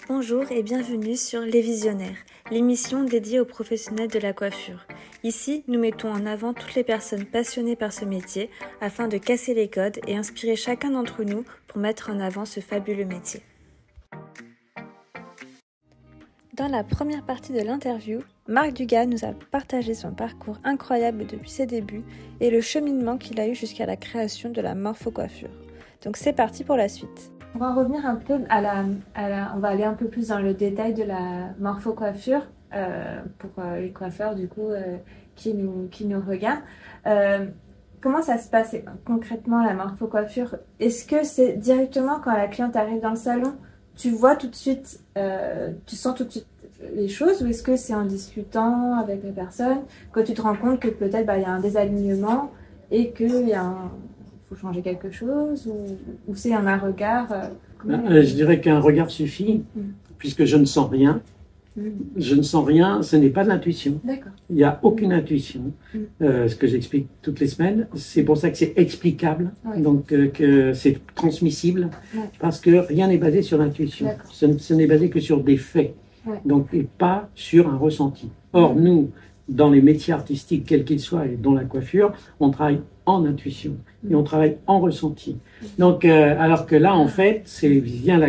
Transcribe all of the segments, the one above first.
Bonjour et bienvenue sur Les Visionnaires, l'émission dédiée aux professionnels de la coiffure. Ici, nous mettons en avant toutes les personnes passionnées par ce métier afin de casser les codes et inspirer chacun d'entre nous pour mettre en avant ce fabuleux métier. Dans la première partie de l'interview, Marc Dugas nous a partagé son parcours incroyable depuis ses débuts et le cheminement qu'il a eu jusqu'à la création de la morphocoiffure. Donc c'est parti pour la suite. On va revenir un peu on va aller un peu plus dans le détail de la morphocoiffure pour les coiffeurs du coup qui nous regardent. Comment ça se passe concrètement la morphocoiffure? Est-ce que c'est directement quand la cliente arrive dans le salon, tu vois tout de suite, tu sens tout de suite les choses, ou est-ce que c'est en discutant avec la personne que tu te rends compte que peut-être y a un désalignement et qu'il faut changer quelque chose, ou c'est un regard Je dirais qu'un regard suffit, puisque je ne sens rien. Je ne sens rien, ce n'est pas de l'intuition. Il n'y a aucune intuition, ce que j'explique toutes les semaines. C'est pour ça que c'est explicable, donc que c'est transmissible, parce que rien n'est basé sur l'intuition. Ce n'est basé que sur des faits, donc, et pas sur un ressenti. Or, nous, dans les métiers artistiques, quels qu'ils soient, et dont la coiffure, on travaille en intuition et on travaille en ressenti. Donc, alors que là, en fait, vient le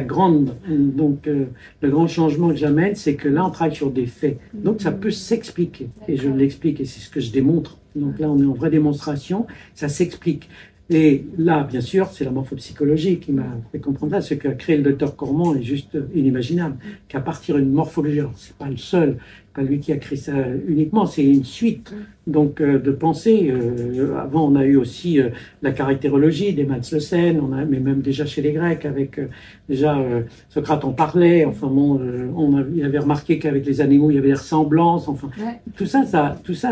grand changement que j'amène, c'est que là, on travaille sur des faits. Donc, ça peut s'expliquer. Et je l'explique, et c'est ce que je démontre. Donc là, on est en vraie démonstration, ça s'explique. Et là, bien sûr, c'est la morphopsychologie qui m'a fait comprendre ça. Ce qu'a créé le docteur Cormand est juste inimaginable. Qu'à partir d'une morphologie, alors c'est pas le seul, pas lui qui a créé ça uniquement, c'est une suite donc de pensées. Avant, on a eu aussi la caractérologie d'Emmanuel Slossen, mais même déjà chez les Grecs, avec Socrate en parlait. Enfin bon, il avait remarqué qu'avec les animaux, il y avait des ressemblances. Enfin, tout ça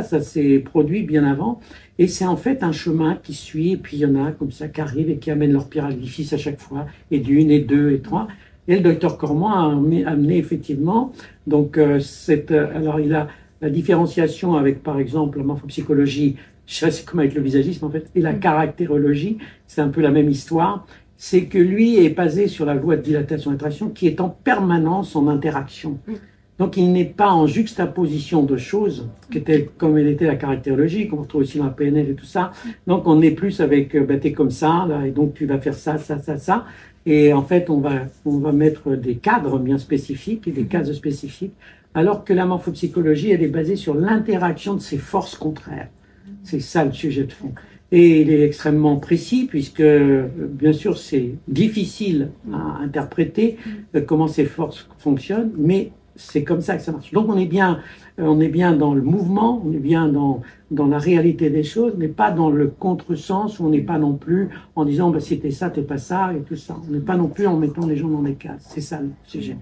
s'est produit bien avant. Et c'est en fait un chemin qui suit, et puis il y en a comme ça qui arrivent et qui amènent leur pierre à l'édifice à chaque fois, et d'une, et deux, et trois. Et le docteur Cormand a amené effectivement, donc alors il a la différenciation avec par exemple la morphopsychologie, c'est comme avec le visagisme en fait, et la caractérologie, c'est un peu la même histoire, c'est que lui est basé sur la loi de dilatation-attraction qui est en permanence en interaction. Donc il n'est pas en juxtaposition de choses, comme elle était la caractérologie, qu'on retrouve aussi dans la PNL et tout ça. Donc on est plus avec, t'es comme ça, là, et donc tu vas faire ça, ça, ça, ça. Et en fait, on va mettre des cadres bien spécifiques et des cases spécifiques, alors que la morphopsychologie, elle est basée sur l'interaction de ces forces contraires. C'est ça le sujet de fond. Et il est extrêmement précis, puisque bien sûr c'est difficile à interpréter comment ces forces fonctionnent, mais c'est comme ça que ça marche. Donc on est bien dans le mouvement, on est bien dans la réalité des choses, mais pas dans le contresens, où on n'est pas non plus en disant si t'es ça, t'es pas ça, et tout ça. On n'est pas non plus en mettant les gens dans des cases. C'est ça le sujet.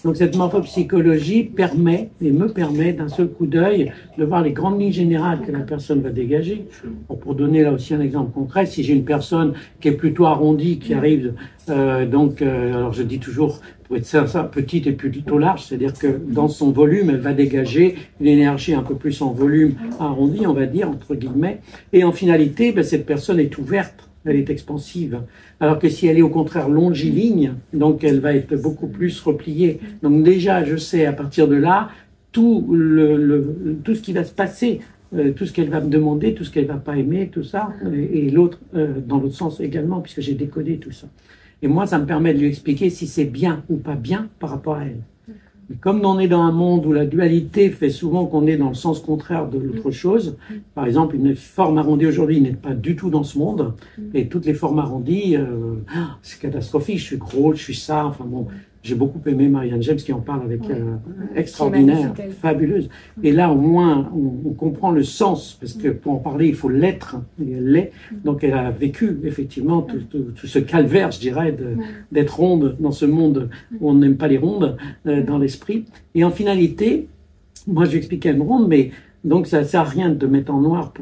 Donc cette morphopsychologie me permet d'un seul coup d'œil de voir les grandes lignes générales que la personne va dégager. Bon, pour donner là aussi un exemple concret, si j'ai une personne qui est plutôt arrondie, qui arrive, alors je dis toujours, pour être ça, petite et plutôt large, c'est-à-dire que dans son volume, elle va dégager une énergie un peu plus en volume arrondi, on va dire, entre guillemets, et en finalité, cette personne est ouverte. Elle est expansive. Alors que si elle est au contraire longiligne, donc elle va être beaucoup plus repliée. Donc déjà, je sais à partir de là, tout ce qui va se passer, tout ce qu'elle va me demander, tout ce qu'elle va pas aimer, tout ça, et l'autre dans l'autre sens également, puisque j'ai décodé tout ça. Et moi, ça me permet de lui expliquer si c'est bien ou pas bien par rapport à elle. Et comme on est dans un monde où la dualité fait souvent qu'on est dans le sens contraire de l'autre chose, par exemple, une forme arrondie aujourd'hui n'est pas du tout dans ce monde, et toutes les formes arrondies, c'est catastrophique, je suis gros, je suis ça, enfin bon, j'ai beaucoup aimé Marianne James qui en parle avec extraordinaire, fabuleuse. Et là, au moins, on comprend le sens, parce que pour en parler, il faut l'être, et elle l'est. Donc, elle a vécu, effectivement, tout ce calvaire, je dirais, d'être ronde dans ce monde où on n'aime pas les rondes, dans l'esprit. Et en finalité, moi, je lui expliquais une ronde, mais donc, ça ne sert à rien de te mettre en noir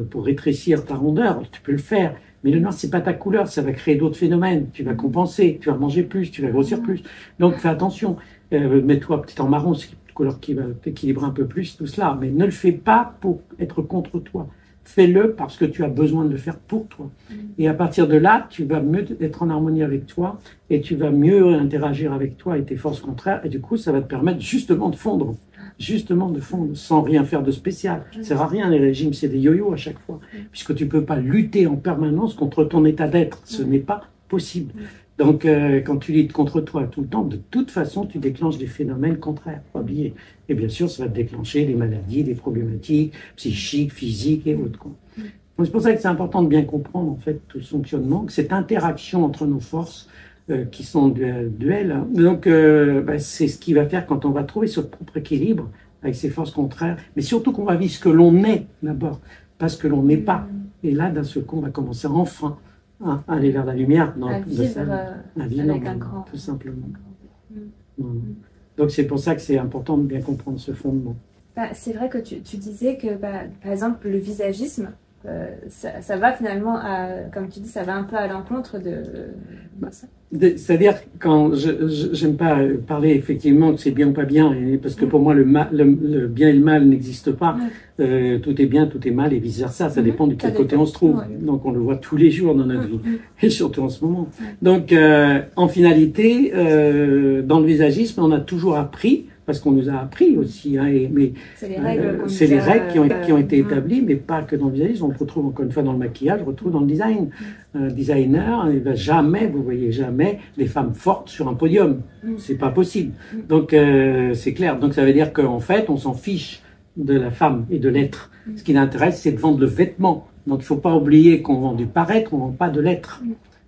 pour rétrécir ta rondeur. Tu peux le faire. Mais le noir, c'est pas ta couleur, ça va créer d'autres phénomènes. Tu vas compenser, tu vas manger plus, tu vas grossir plus. Donc fais attention. Mets-toi peut-être en marron, c'est une couleur qui va t'équilibrer un peu plus, tout cela. Mais ne le fais pas pour être contre toi. fais-le parce que tu as besoin de le faire pour toi. Et à partir de là, tu vas mieux être en harmonie avec toi et tu vas mieux interagir avec toi et tes forces contraires. Et du coup, ça va te permettre justement de fondre. Justement de fondre, sans rien faire de spécial. Ça ne sert à rien, les régimes, c'est des yo-yo à chaque fois. Puisque tu ne peux pas lutter en permanence contre ton état d'être. Ce n'est pas possible. Donc, quand tu luttes contre toi tout le temps, de toute façon, tu déclenches des phénomènes contraires. Pas oublier. Et bien sûr, ça va te déclencher des maladies, des problématiques psychiques, physiques et autres. C'est pour ça que c'est important de bien comprendre, en fait, tout ce fonctionnement, que cette interaction entre nos forces, qui sont duels. Donc, c'est ce qui va faire quand on va trouver son propre équilibre avec ses forces contraires, mais surtout qu'on va vivre ce que l'on est d'abord, pas ce que l'on n'est pas. Et là, d'un seul coup, on va commencer enfin à aller vers la lumière. À vivre avec un grand. Tout simplement. Donc, c'est pour ça que c'est important de bien comprendre ce fondement. C'est vrai que tu disais que, par exemple, le visagisme, ça va finalement, comme tu dis, ça va un peu à l'encontre de ça. C'est-à-dire, quand j'aime pas parler effectivement que c'est bien ou pas bien, parce que pour moi le bien et le mal n'existent pas. Tout est bien, tout est mal et vice versa. Ça dépend de quel côté on se trouve. Donc on le voit tous les jours dans notre vie et surtout en ce moment. Donc en finalité, dans le visagisme, on a toujours appris. Parce qu'on nous a appris aussi, hein, mais c'est les règles qui ont été établies, mais pas que dans le visagisme. On le retrouve encore une fois dans le maquillage, on le retrouve dans le design. Un designer, il va jamais, vous voyez jamais des femmes fortes sur un podium. C'est pas possible. Donc c'est clair. Donc ça veut dire qu'en fait, on s'en fiche de la femme et de l'être. Ce qui l'intéresse, c'est de vendre le vêtement. Donc il faut pas oublier qu'on vend du paraître, on vend pas de l'être.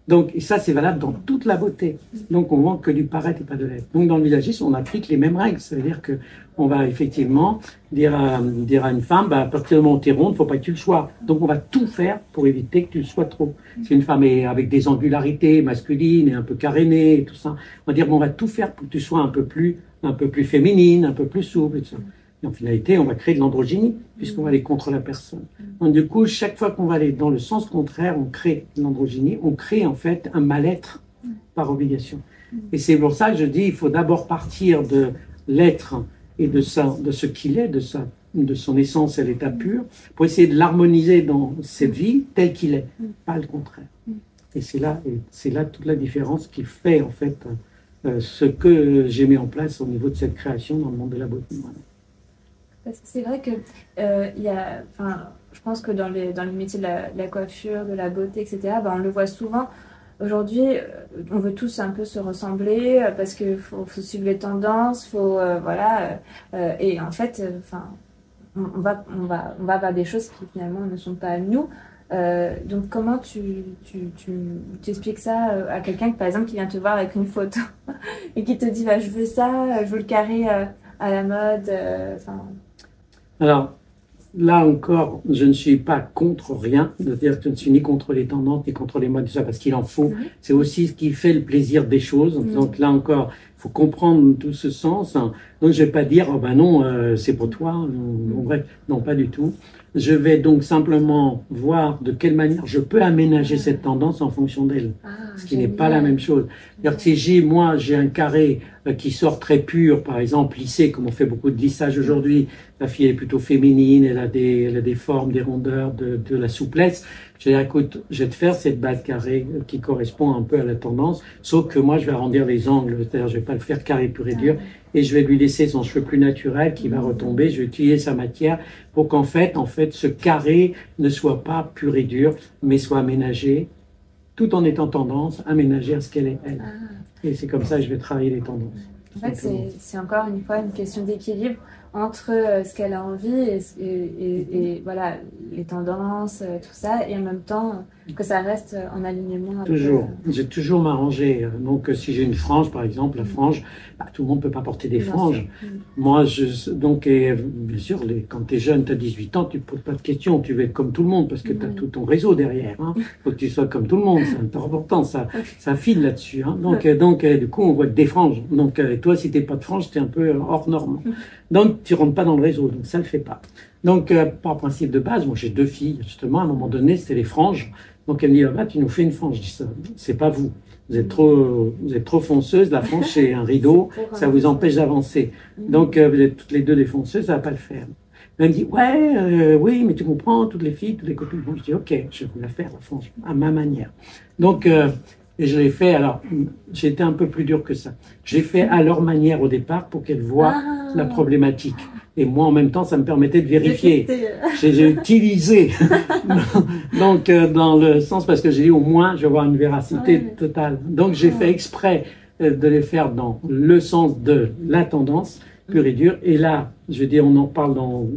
Donc, et ça, c'est valable dans toute la beauté. Donc, on vend que du paraître et pas de l'être. Donc, dans le visagisme, on applique les mêmes règles. Ça veut dire que on va effectivement dire à une femme, à partir du moment où tu es ronde, faut pas que tu le sois. Donc, on va tout faire pour éviter que tu le sois trop. Si une femme est avec des angularités masculines et un peu carénée et tout ça, on va dire, on va tout faire pour que tu sois un peu plus féminine, un peu plus souple et tout ça. Et en finalité, on va créer de l'androgynie, puisqu'on va aller contre la personne. Donc, du coup, chaque fois qu'on va aller dans le sens contraire, on crée de l'androgynie, on crée en fait un mal-être par obligation. Et c'est pour ça que je dis, il faut d'abord partir de l'être et de ce qu'il est, de son essence à l'état pur, pour essayer de l'harmoniser dans cette vie telle qu'il est, pas le contraire. Et c'est là toute la différence qui fait en fait ce que j'ai mis en place au niveau de cette création dans le monde de la beauté. Voilà. Parce que c'est vrai que je pense que dans les métiers de la coiffure, de la beauté, etc., on le voit souvent. Aujourd'hui, on veut tous un peu se ressembler parce qu'il faut suivre les tendances, et en fait, on va vers des choses qui finalement ne sont pas à nous. Donc comment tu expliques ça à quelqu'un par exemple qui vient te voir avec une photo et qui te dit je veux ça, je veux le carré à la mode, Alors, là encore, je ne suis pas contre rien, c'est-à-dire que je ne suis ni contre les tendances, ni contre les modes, tout ça, parce qu'il en faut. C'est aussi ce qui fait le plaisir des choses. Donc là encore, il faut comprendre tout ce sens. Donc je ne vais pas dire, non, c'est pour toi. Bref, non, pas du tout. Je vais donc simplement voir de quelle manière je peux aménager cette tendance en fonction d'elle. Ce qui n'est pas la même chose. C'est-à-dire que si j'ai un carré qui sort très pur, par exemple lissé, comme on fait beaucoup de lissage aujourd'hui, la fille est plutôt féminine, elle a des formes, des rondeurs, de la souplesse. Je vais dire, écoute, je vais te faire cette base carrée qui correspond un peu à la tendance, sauf que moi je vais arrondir les angles, c'est-à-dire je vais pas le faire carré pur et dur, et je vais lui laisser son cheveu plus naturel qui va retomber, je vais utiliser sa matière pour qu'en fait, ce carré ne soit pas pur et dur, mais soit aménagé, tout en étant tendance, aménagé à ce qu'elle est elle. Et c'est comme ça que je vais travailler les tendances. En fait, c'est encore une fois une question d'équilibre entre ce qu'elle a envie et voilà, les tendances, tout ça, et en même temps que ça reste en alignement. Toujours. J'ai toujours m'arrangé. Donc, si j'ai une frange, par exemple, la frange, tout le monde ne peut pas porter des franges. Moi, bien sûr, quand tu es jeune, tu as 18 ans, tu ne poses pas de questions. Tu veux être comme tout le monde parce que tu as tout ton réseau derrière. Il faut que tu sois comme tout le monde. C'est important. Ça file là-dessus. Donc, du coup, on voit des franges. Donc, toi, si tu n'es pas de frange, tu es un peu hors norme. Donc, tu ne rentres pas dans le réseau. Donc, ça ne le fait pas. Donc, par principe de base, moi, j'ai 2 filles. Justement, à un moment donné, c'était les franges. Donc, elle me dit, tu nous fais une frange. Je dis ça, c'est pas vous. Vous êtes trop fonceuse. La frange, c'est un rideau. Ça vous empêche d'avancer. Donc, vous êtes toutes les deux des fonceuses, ça va pas le faire. Elle me dit, oui, mais tu comprends, toutes les filles, toutes les copines. Bon, je dis, ok, je vais la faire, franchement, à ma manière. Donc, et je l'ai fait, alors, j'ai été un peu plus dur que ça. J'ai fait à leur manière au départ pour qu'elles voient la problématique. Et moi, en même temps, ça me permettait de vérifier. J'ai utilisé, donc, dans le sens, parce que j'ai dit, au moins, je vais avoir une véracité totale. Donc, j'ai fait exprès de les faire dans le sens de la tendance, pure et dure. Et là, je veux dire, on en parle dans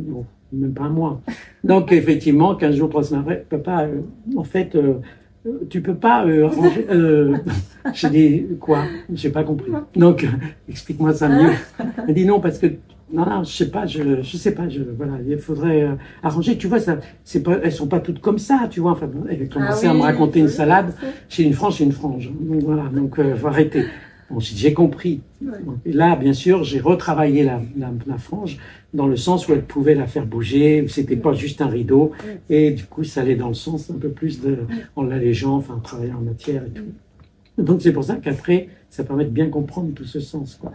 même pas un mois. Donc, effectivement, 15 jours, 3 semaines après, papa, en fait, tu peux pas ranger. J'ai dit, quoi? J'ai pas compris. Donc, explique-moi ça mieux. Elle dit non, parce que, non, je sais pas, voilà, il faudrait arranger. Tu vois, ça, c'est pas, elles sont pas toutes comme ça, tu vois. Enfin, elle a commencé à me raconter une salade. J'ai une frange, Donc, voilà, donc, faut arrêter. Bon, j'ai compris. Et là, bien sûr, j'ai retravaillé la frange dans le sens où elle pouvait la faire bouger, où c'était pas juste un rideau. Et du coup, ça allait dans le sens un peu plus de, en l'allégeant, enfin, travailler en matière et tout. Donc, c'est pour ça qu'après, ça permet de bien comprendre tout ce sens, quoi.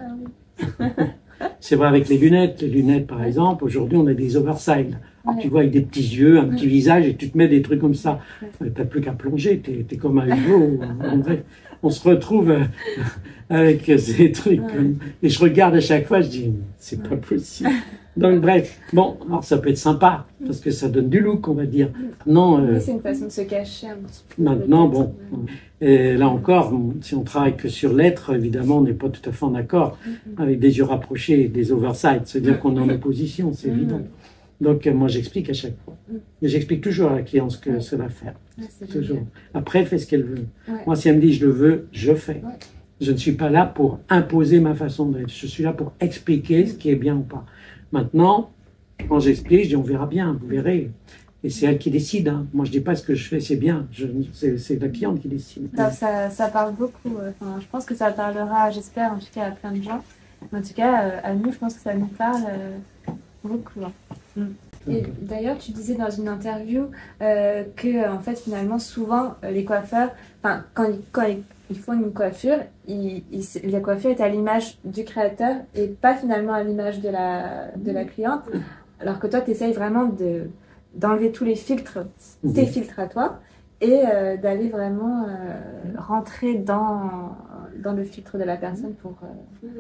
C'est vrai avec les lunettes. Les lunettes, par exemple, aujourd'hui, on a des oversize. Alors, tu vois, avec des petits yeux, un petit visage, et tu te mets des trucs comme ça. T'as plus qu'à plonger, t'es comme un Hugo. En vrai, on se retrouve avec ces trucs. Et je regarde à chaque fois, je dis, c'est pas possible. Donc bref, bon, alors ça peut être sympa, parce que ça donne du look, on va dire. Non, c'est une façon de se cacher un petit peu. Maintenant, bon, et là encore, si on travaille que sur l'être, évidemment, on n'est pas tout à fait en accord avec des yeux rapprochés et des oversides, c'est-à-dire qu'on est en opposition, c'est évident. Donc moi j'explique à chaque fois. Et j'explique toujours à la cliente ce que ça va faire. Toujours. Après, elle fait ce qu'elle veut. Moi, si elle me dit je le veux, je fais. Je ne suis pas là pour imposer ma façon d'être. Je suis là pour expliquer ce qui est bien ou pas. Maintenant, quand j'explique, je dis on verra bien, vous verrez. Et c'est elle qui décide. Hein. Moi, je dis pas ce que je fais, c'est bien. C'est la cliente qui décide. Ça parle beaucoup. Enfin, je pense que ça parlera, j'espère, en tout cas, à plein de gens. En tout cas, à nous, je pense que ça nous parle beaucoup. Et d'ailleurs, tu disais dans une interview que, en fait, finalement, souvent, les coiffeurs, quand ils font une coiffure, la coiffure est à l'image du créateur et pas finalement à l'image de la cliente. Alors que toi, tu essayes vraiment d'enlever tous les filtres, tes filtres à toi, et d'aller vraiment rentrer dans le filtre de la personne pour...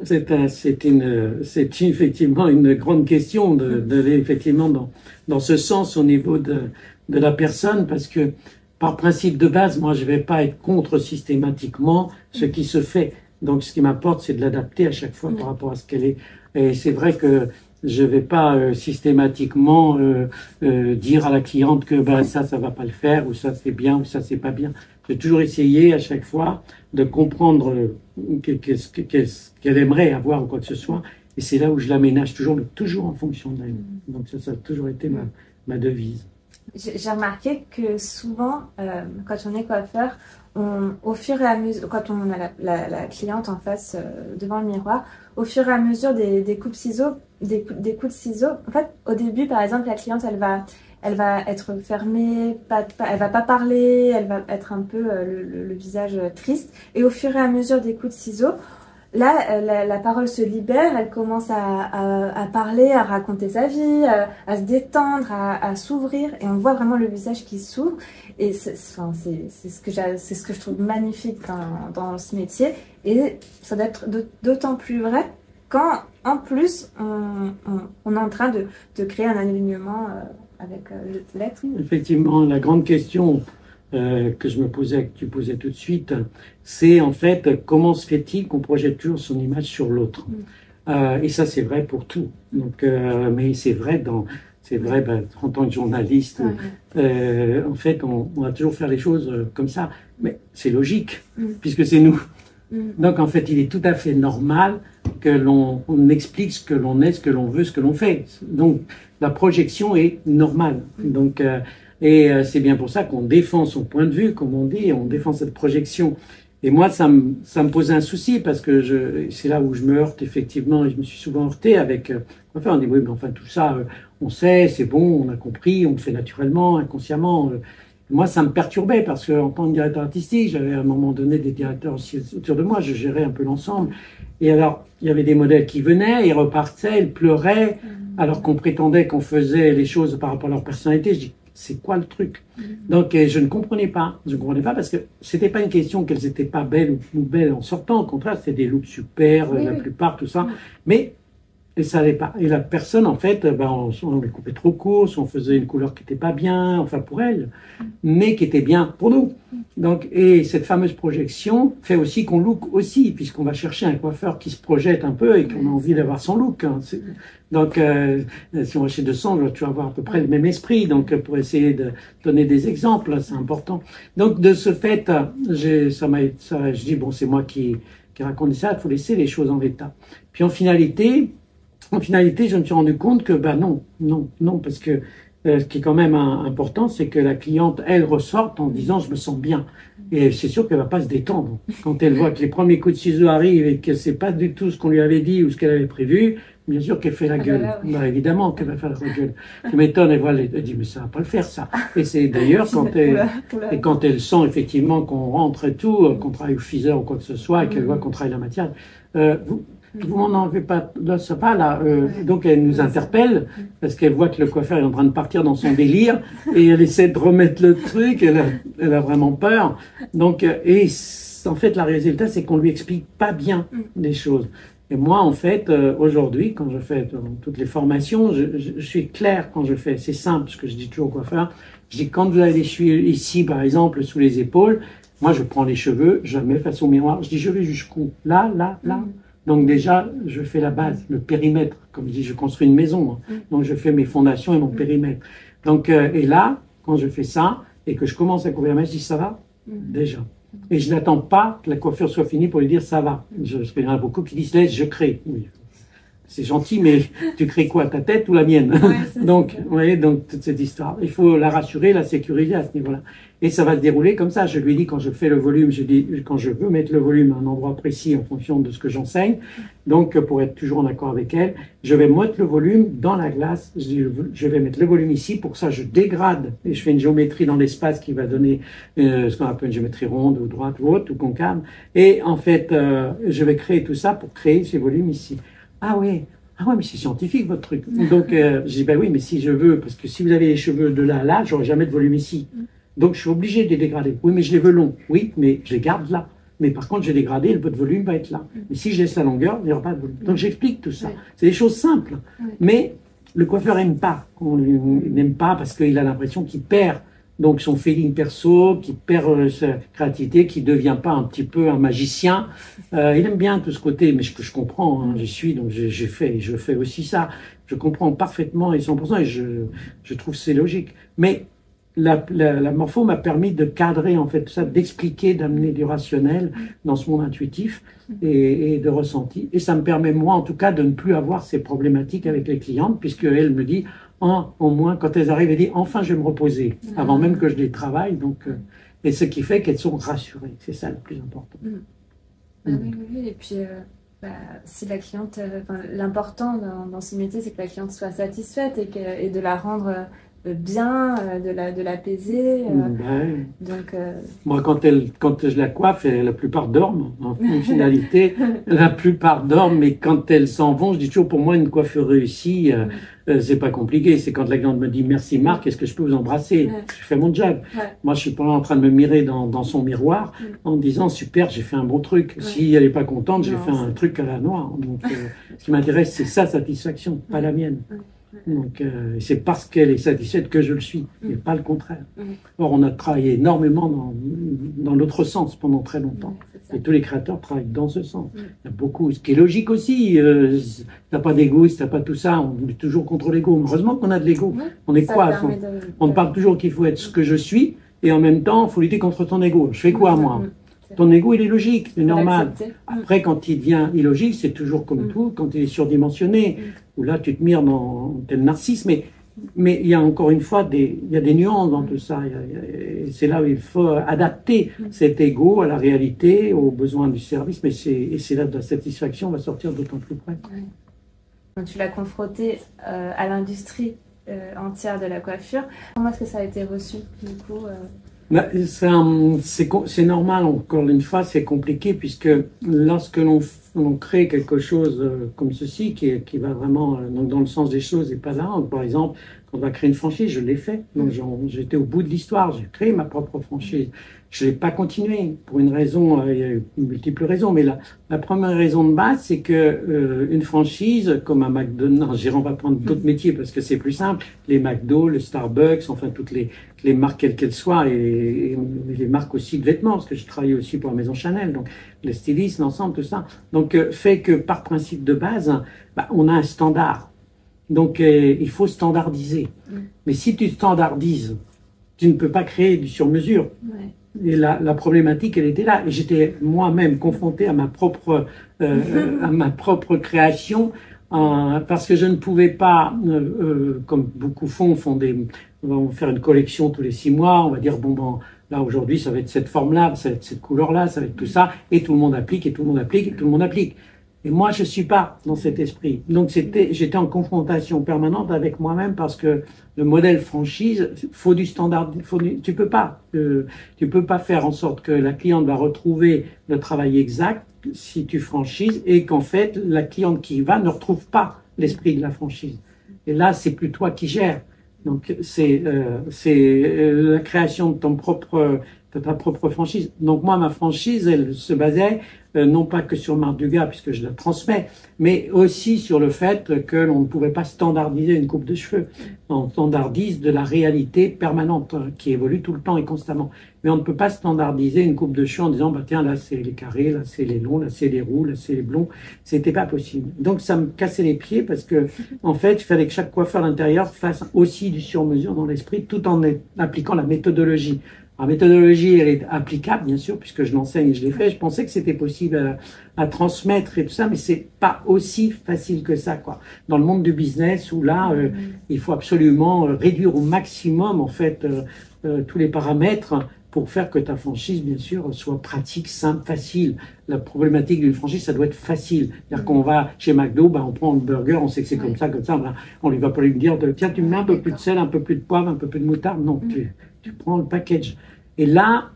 C'est effectivement une grande question d'aller effectivement dans ce sens au niveau de la personne, parce que par principe de base, moi je ne vais pas être contre systématiquement ce qui se fait. Donc ce qui m'importe, c'est de l'adapter à chaque fois par rapport à ce qu'elle est. Et c'est vrai que je ne vais pas systématiquement dire à la cliente que ça va pas le faire, ou ça c'est bien, ou ça c'est pas bien. Je vais toujours essayer à chaque fois de comprendre qu'elle aimerait avoir ou quoi que ce soit. Et c'est là où je l'aménage toujours en fonction d'elle. Donc ça a toujours été ma devise. J'ai remarqué que souvent, quand on est coiffeur, au fur et à mesure, quand on a la cliente en face devant le miroir, au fur et à mesure des coups de ciseaux, en fait, au début, par exemple, la cliente, elle va être fermée, elle va pas parler, elle va être un peu le visage triste. Et au fur et à mesure des coups de ciseaux, là, la parole se libère, elle commence à parler, à raconter sa vie, à se détendre, à s'ouvrir. Et on voit vraiment le visage qui s'ouvre. Et c'est ce que je trouve magnifique dans ce métier. Et ça doit être d'autant plus vrai quand, en plus, on est en train de créer un alignement avec l'être. Effectivement, la grande question que je me posais, que tu posais tout de suite, c'est en fait comment se fait-il qu'on projette toujours son image sur l'autre. Et ça, c'est vrai pour tout. Donc, mais c'est vrai en tant que journaliste, en fait, on va toujours faire les choses comme ça. Mais c'est logique, puisque c'est nous. Donc, en fait, il est tout à fait normal que l'on explique ce que l'on est, ce que l'on veut, ce que l'on fait. Donc, la projection est normale. Donc, et c'est bien pour ça qu'on défend son point de vue, comme on dit, on défend cette projection. Et moi, ça me posait un souci, parce que c'est là où je me heurte, effectivement, et je me suis souvent heurté avec... on dit, oui, mais enfin, tout ça, on sait, c'est bon, on a compris, on le fait naturellement, inconsciemment. Moi, ça me perturbait parce qu'en tant que directeur artistique, j'avais à un moment donné des directeurs aussi autour de moi, je gérais un peu l'ensemble. Et alors, il y avait des modèles qui venaient, ils repartaient, ils pleuraient, alors qu'on prétendait qu'on faisait les choses par rapport à leur personnalité. Je dis, c'est quoi le truc? Donc, je ne comprenais pas. Je ne comprenais pas parce que c'était pas une question qu'elles n'étaient pas belles ou belles en sortant. Au contraire, c'était des looks super, la plupart, tout ça. Mais et ça allait pas. Et la personne, en fait, on les coupait trop court, on faisait une couleur qui n'était pas bien, enfin pour elle, mais qui était bien pour nous. Donc, et cette fameuse projection fait aussi qu'on look aussi, puisqu'on va chercher un coiffeur qui se projette un peu et qu'on a envie d'avoir son look. Hein. Donc, si on va chez Deçon, tu vas avoir à peu près le même esprit. Donc, pour essayer de donner des exemples, c'est important. Donc, de ce fait, je dis, bon, c'est moi qui raconte ça, il faut laisser les choses en l'état. Puis en finalité, je me suis rendu compte que non, parce que ce qui est quand même important, c'est que la cliente, elle, ressorte en disant je me sens bien. Et c'est sûr qu'elle va pas se détendre. Quand elle voit que les premiers coups de ciseaux arrivent et que c'est pas du tout ce qu'on lui avait dit ou ce qu'elle avait prévu, bien sûr qu'elle fait la gueule. Évidemment qu'elle va faire la gueule. Tu m'étonnes, elle dit mais ça va pas le faire ça. Et c'est d'ailleurs quand elle sent effectivement qu'on rentre et tout, qu'on travaille au Pfizer ou quoi que ce soit, et qu'elle voit qu'on travaille la matière, vous m'en enlevez pas, là, ça va, là. Donc, elle nous interpelle, parce qu'elle voit que le coiffeur est en train de partir dans son délire, et elle essaie de remettre le truc, elle a vraiment peur. Donc, et en fait, le résultat, c'est qu'on lui explique pas bien les choses. Et moi, en fait, aujourd'hui, quand je fais toutes les formations, je suis clair quand je fais. C'est simple, ce que je dis toujours au coiffeur. Je dis, quand vous avez les cheveux ici, par exemple, sous les épaules, moi, je prends les cheveux, je les mets face au miroir, je dis, je vais jusqu'où? Là. Donc déjà, je fais la base, le périmètre. Comme je dis, je construis une maison. Hein. Donc je fais mes fondations et mon périmètre. Donc, et là, quand je fais ça, et que je commence à couvrir la mèche, je dis ça va? Déjà. Et je n'attends pas que la coiffure soit finie pour lui dire ça va. Parce qu'il y en a beaucoup qui disent laisse, je crée. Oui. C'est gentil, mais tu crées quoi? Ta tête ou la mienne? Donc, vous voyez, donc toute cette histoire. Il faut la rassurer, la sécuriser à ce niveau-là. Et ça va se dérouler comme ça. Je lui dis quand je fais le volume, je dis quand je veux mettre le volume à un endroit précis en fonction de ce que j'enseigne. Donc, pour être toujours en accord avec elle, je vais mettre le volume dans la glace. Je dis, je vais mettre le volume ici. Pour ça, je dégrade et je fais une géométrie dans l'espace qui va donner ce qu'on appelle une géométrie ronde ou droite ou haute ou concave. Et en fait, je vais créer tout ça pour créer ces volumes ici. Ah ouais, mais c'est scientifique votre truc. Donc je dis ben oui, mais si je veux, parce que si vous avez les cheveux de là à là, j'aurai jamais de volume ici. Donc je suis obligé de les dégrader. Oui, mais je les veux longs. Oui, mais je les garde là. Mais par contre, j'ai dégradé, le volume va être là. Mais si je laisse la longueur, il n'y aura pas de volume. Donc j'explique tout ça. C'est des choses simples. Mais le coiffeur n'aime pas. On n'aime pas parce qu'il a l'impression qu'il perd. Donc son feeling perso, qui perd sa créativité, qui devient pas un petit peu un magicien. Il aime bien tout ce côté, mais je comprends, hein, j'y suis, donc je fais aussi ça. Je comprends parfaitement et 100%, et je trouve que c'est logique. Mais la morpho m'a permis de cadrer en fait tout ça, d'expliquer, d'amener du rationnel dans ce monde intuitif et de ressenti. Et ça me permet, moi en tout cas, de ne plus avoir ces problématiques avec les clientes, puisqu'elle me dit, au moins, quand elles arrivent, elles disent enfin je vais me reposer, avant même que je les travaille. Donc, et ce qui fait qu'elles sont rassurées. C'est ça le plus important. Oui, et puis si la cliente, l'important dans ce métier, c'est que la cliente soit satisfaite et de la rendre bien, de l'apaiser. Donc, moi, quand je la coiffe, la plupart dorment. En finalité, la plupart dorment, mais quand elles s'en vont, je dis toujours, pour moi, une coiffure réussie, c'est pas compliqué. C'est quand la cliente me dit merci Marc, est-ce que je peux vous embrasser? Je fais mon job. Moi, je suis pas en train de me mirer dans son miroir en me disant super, j'ai fait un bon truc. Si elle est pas contente, j'ai fait un truc à la noire. Donc, ce qui m'intéresse, c'est sa satisfaction, pas la mienne. Donc, c'est parce qu'elle est satisfaite que je le suis, et pas le contraire. Or, on a travaillé énormément dans l'autre sens pendant très longtemps. Et tous les créateurs travaillent dans ce sens. Il y a beaucoup, ce qui est logique aussi. Si t'as pas d'ego, si t'as pas tout ça, on est toujours contre l'ego. Heureusement qu'on a de l'ego. On est quoi? On parle toujours qu'il faut être ce que je suis, et en même temps, il faut lutter contre ton ego. Je fais quoi, moi? Ton ego, il est logique, c'est normal. Après, quand il devient illogique, c'est toujours comme tout, quand il est surdimensionné, où là, tu te mires dans tel narcisse, mais il y a encore une fois il y a des nuances dans tout ça. C'est là où il faut adapter cet ego à la réalité, aux besoins du service, mais c'est là que la satisfaction va sortir d'autant plus près. Quand tu l'as confronté à l'industrie entière de la coiffure, comment est-ce que ça a été reçu, du coup Bah, c'est normal, encore une fois, c'est compliqué, puisque lorsque l'on crée quelque chose comme ceci, qui va vraiment dans le sens des choses et pas là, par exemple, quand on va créer une franchise, je l'ai fait. Donc j'étais au bout de l'histoire, j'ai créé ma propre franchise. Je ne l'ai pas continué pour une raison, il y a eu multiples raisons, mais la première raison de base, c'est que une franchise, comme un McDonald's, on va prendre d'autres métiers parce que c'est plus simple, les McDo, le Starbucks, enfin toutes les marques quelles qu'elles soient, et les marques aussi de vêtements, parce que je travaille aussi pour la maison Chanel, donc les stylistes, l'ensemble, tout ça. Donc fait que par principe de base, bah, on a un standard. Donc il faut standardiser. Mais si tu standardises, tu ne peux pas créer du sur-mesure. Ouais. Et la problématique, elle était là. Et j'étais moi-même confronté à ma propre création, parce que je ne pouvais pas, comme beaucoup vont faire une collection tous les 6 mois. On va dire, bon, ben, là aujourd'hui, ça va être cette forme-là, ça va être cette couleur-là, ça va être tout ça, et tout le monde applique, et tout le monde applique, et tout le monde applique. Et moi, je suis pas dans cet esprit. Donc, j'étais en confrontation permanente avec moi-même, parce que le modèle franchise, faut du standard, tu peux pas faire en sorte que la cliente va retrouver le travail exact si tu franchises, et qu'en fait, la cliente qui va ne retrouve pas l'esprit de la franchise. Et là, c'est plus toi qui gères. Donc, c'est la création de ta propre franchise. Donc moi, ma franchise, elle se basait non pas que sur Marc Dugas, puisque je la transmets, mais aussi sur le fait que l'on ne pouvait pas standardiser une coupe de cheveux. On standardise de la réalité permanente qui évolue tout le temps et constamment. Mais on ne peut pas standardiser une coupe de cheveux en disant, bah tiens, là c'est les carrés, là c'est les longs, là c'est les roux, là c'est les blonds. C'était pas possible. Donc ça me cassait les pieds, parce que en fait, il fallait que chaque coiffeur à l'intérieur fasse aussi du sur-mesure dans l'esprit, tout en appliquant la méthodologie. La méthodologie, elle est applicable, bien sûr, puisque je l'enseigne et je l'ai fait. Je pensais que c'était possible à transmettre et tout ça, mais c'est pas aussi facile que ça, quoi. Dans le monde du business, où là, il faut absolument réduire au maximum, en fait, tous les paramètres pour faire que ta franchise, bien sûr, soit pratique, simple, facile. La problématique d'une franchise, ça doit être facile. C'est-à-dire qu'on va chez McDo, bah, on prend le burger, on sait que c'est comme ça, on lui va pas lui dire, tiens, tu me mets un peu plus de sel, un peu plus de poivre, un peu plus de moutarde. Non, tu prends le package. Et là,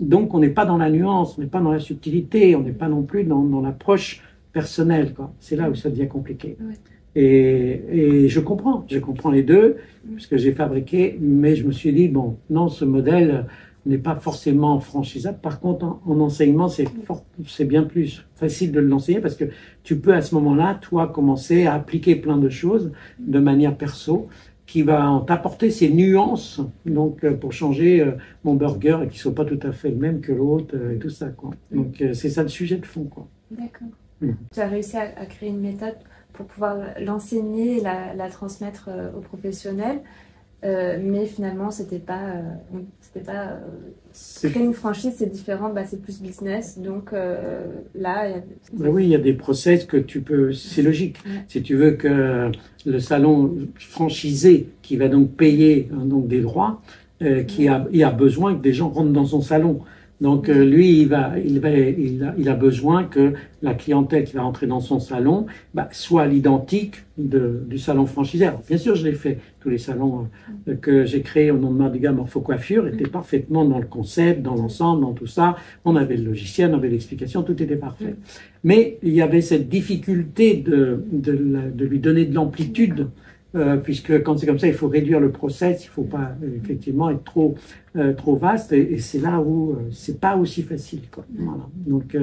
donc, on n'est pas dans la nuance, on n'est pas dans la subtilité, on n'est pas non plus dans l'approche personnelle, quoi. C'est là où ça devient compliqué. Ouais. Et je comprends les deux, parce que j'ai fabriqué, mais je me suis dit, bon, non, ce modèle n'est pas forcément franchisable. Par contre, en enseignement, c'est bien plus facile de l'enseigner, parce que tu peux à ce moment-là, toi, commencer à appliquer plein de choses de manière perso, qui va t'apporter ces nuances, donc pour changer mon burger et qu'il soit pas tout à fait le même que l'autre et tout ça, quoi. Donc c'est ça le sujet de fond, quoi. D'accord. Tu as réussi à créer une méthode pour pouvoir l'enseigner et la transmettre aux professionnels, mais finalement c'était pas créer une franchise, c'est différent, bah, c'est plus business, donc là oui, il y a des process que tu peux, c'est logique. Si tu veux que le salon franchisé, qui va donc payer donc des droits, il a besoin que des gens rentrent dans son salon. Donc lui, il a besoin que la clientèle qui va rentrer dans son salon soit l'identique du salon franchisé. Alors, bien sûr, je l'ai fait. Tous les salons que j'ai créés au nom de Marc Dugas Morpho Coiffure étaient parfaitement dans le concept, dans l'ensemble, dans tout ça. On avait le logiciel, on avait l'explication, tout était parfait. Mais il y avait cette difficulté de lui donner de l'amplitude, puisque quand c'est comme ça, il faut réduire le process, il faut pas effectivement être trop vaste, et c'est là où c'est pas aussi facile, quoi. Voilà. Donc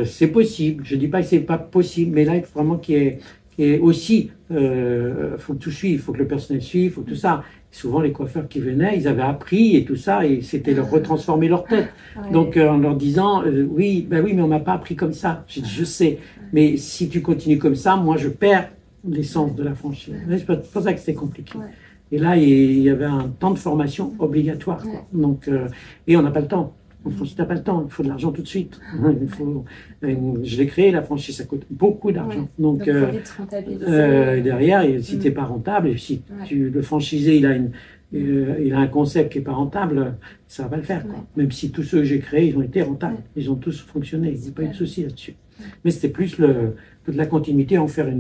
c'est possible. Je dis pas que c'est pas possible, mais là il faut vraiment qu'il y ait aussi, faut que tout suive, il faut que le personnel suive, il faut que tout ça. Souvent les coiffeurs qui venaient, ils avaient appris et tout ça, et c'était leur retransformer leur tête. Donc en leur disant oui, mais on m'a pas appris comme ça. J'ai dit, je sais, mais si tu continues comme ça, moi je perds l'essence de la franchise. C'est pour ça que c'était compliqué. Et là, il y avait un temps de formation obligatoire, quoi. Donc, et on n'a pas le temps. En franchise, t'as pas le temps. Il faut de l'argent tout de suite. Je l'ai créé, la franchise, ça coûte beaucoup d'argent. Donc derrière, si t'es pas rentable, et si le franchisé, il a un concept qui est pas rentable, ça va pas le faire, quoi. Même si tous ceux que j'ai créés, ils ont été rentables. Ils ont tous fonctionné. Il n'y a pas eu de souci là-dessus. Mais c'était plus de la continuité, en faire un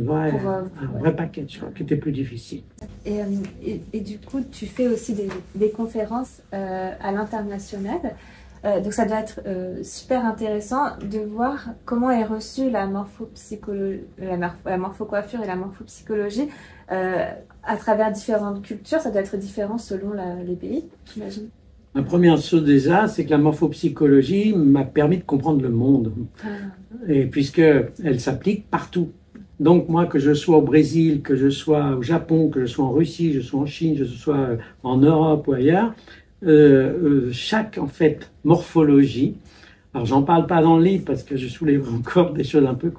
vrai package, quoi, qui était plus difficile. Et du coup, tu fais aussi des conférences à l'international. Donc ça doit être super intéressant de voir comment est reçue la morphopsychologie, la morphocoiffure et la morphopsychologie à travers différentes cultures. Ça doit être différent selon les pays, j'imagine. La première chose déjà, c'est que la morphopsychologie m'a permis de comprendre le monde, et puisqu'elle s'applique partout. Donc moi, que je sois au Brésil, que je sois au Japon, que je sois en Russie, que je sois en Chine, que je sois en Europe ou ailleurs, chaque en fait morphologie, alors j'en parle pas dans le livre parce que je soulève encore des choses un peu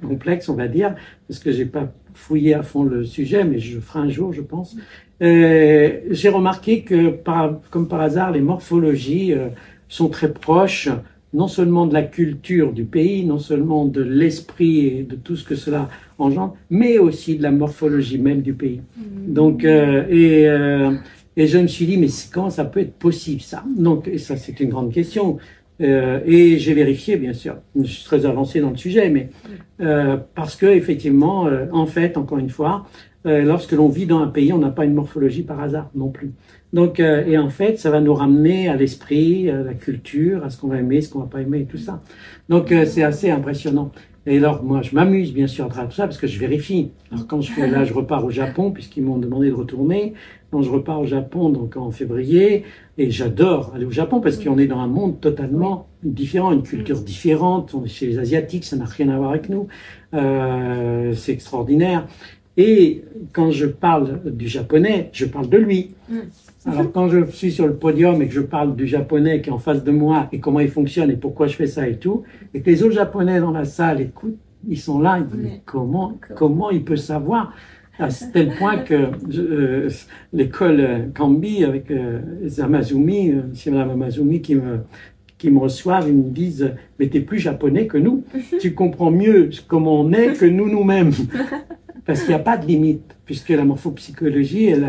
complexes, on va dire, parce que j'ai pas fouillé à fond le sujet, mais je le ferai un jour, je pense. J'ai remarqué que comme par hasard, les morphologies sont très proches, non seulement de la culture du pays, non seulement de l'esprit et de tout ce que cela engendre, mais aussi de la morphologie même du pays. Donc et je me suis dit, mais comment ça peut être possible, ça? Donc, et ça, c'est une grande question. Et j'ai vérifié, bien sûr. Je suis très avancé dans le sujet, mais parce que effectivement, en fait, encore une fois, lorsque l'on vit dans un pays, on n'a pas une morphologie par hasard non plus. Donc, et en fait, ça va nous ramener à l'esprit, à la culture, à ce qu'on va aimer, ce qu'on va pas aimer, et tout ça. Donc, c'est assez impressionnant. Et alors, moi, je m'amuse, bien sûr, à travers tout ça, parce que je vérifie. Alors, quand je repars au Japon, puisqu'ils m'ont demandé de retourner. Quand je repars au Japon, donc en février, et j'adore aller au Japon, parce qu'on est dans un monde totalement différent, une culture différente. On est chez les Asiatiques, ça n'a rien à voir avec nous. C'est extraordinaire. Et quand je parle du japonais, je parle de lui. Alors, quand je suis sur le podium et que je parle du japonais qui est en face de moi et comment il fonctionne et pourquoi je fais ça et tout, et que les autres japonais dans la salle écoutent, ils sont là, ils disent, mais comment il peut savoir? À tel point que l'école Kambi avec Amazumi, c'est Madame Amazumi qui me reçoivent, ils me disent, mais t'es plus japonais que nous, tu comprends mieux comment on est que nous-mêmes. Parce qu'il n'y a pas de limite, puisque la morphopsychologie, elle